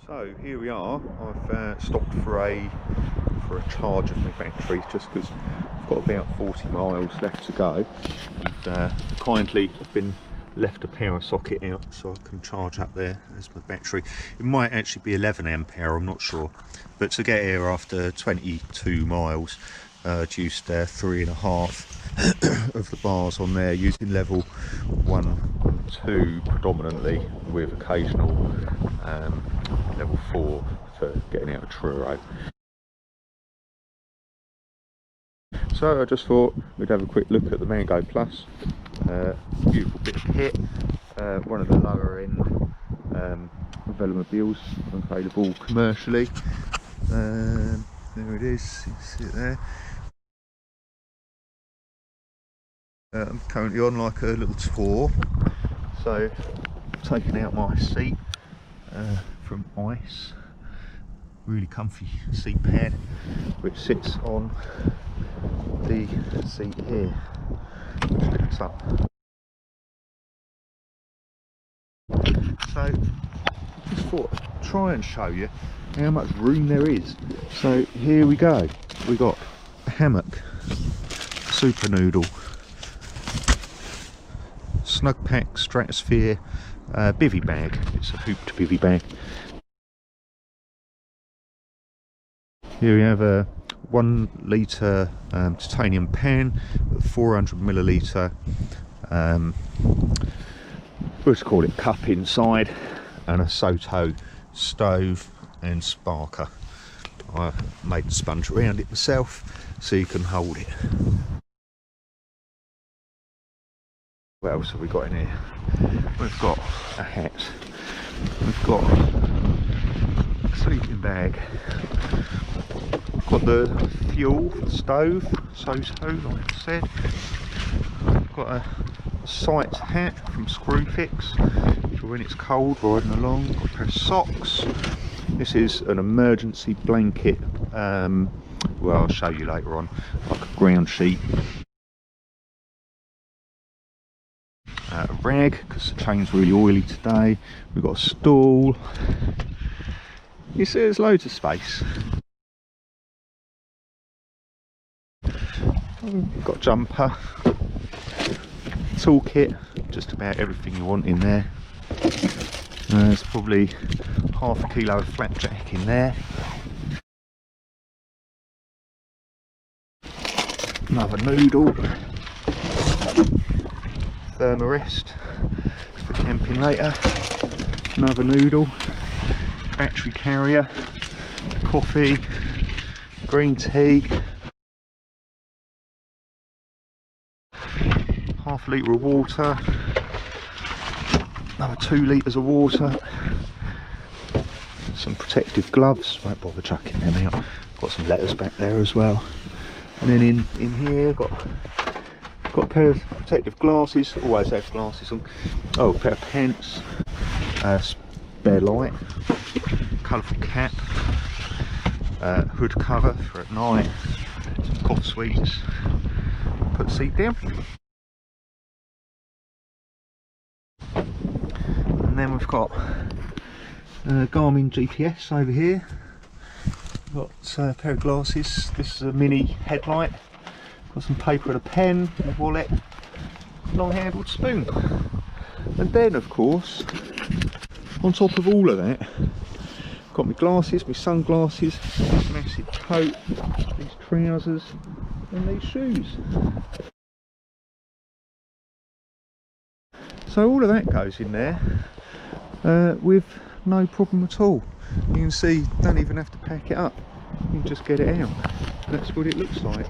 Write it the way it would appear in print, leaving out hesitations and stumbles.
So here we are. I've stopped for a charge of my battery just because I've got about 40 miles left to go, and kindly I've been left a power socket out so I can charge up there as my battery. It might actually be 11 ampere, I'm not sure, but to get here after 22 miles reduced 3.5 of the bars on there using level 1 and 2 predominantly, with occasional level 4 for getting out of Truro. So I just thought we'd have a quick look at the Mango Plus. Beautiful bit of kit, one of the lower end velomobiles available commercially. There it is, you see it there. I'm currently on like a little tour, so taking out my seat from Ice, really comfy seat pad which sits on the seat here, which lifts up. So I just thought I'd try and show you how much room there is. So here we go, we got a hammock, super noodle, snug pack stratosphere bivvy bag. It's a hooped bivvy bag. Here we have a 1 litre titanium pan with 400 millilitre let's call it cup inside, and a Soto stove and sparker. I made the sponge around it myself so you can hold it. What else have we got in here? We've got a hat, we've got a sleeping bag, we've got the fuel for the stove, Soto like I said, we've got a sight hat from Screwfix for when it's cold riding along, got a pair of socks. This is an emergency blanket, well I'll show you later on, like a ground sheet. A rag because the chain's really oily today. We've got a stool. You see there's loads of space. We've got a jumper, toolkit, just about everything you want in there. There's probably half a kilo of flapjack in there. Another noodle. Thermarest for camping later. Another noodle. Battery carrier. Coffee. Green tea. Half a litre of water. Another 2 litres of water. Some protective gloves. Won't bother chucking them out. Got some letters back there as well. And then in here got a pair of protective glasses, always have glasses on. Oh, a pair of pants, spare light, colourful cap, hood cover for at night, some cough sweets, put the seat down. And then we've got Garmin GPS over here. We've got a pair of glasses, this is a mini headlight. Got some paper and a pen, a wallet, long handled spoon. And then of course, on top of all of that, got my glasses, my sunglasses, this massive coat, these trousers and these shoes. So all of that goes in there with no problem at all. You can see, don't even have to pack it up, you can just get it out. That's what it looks like.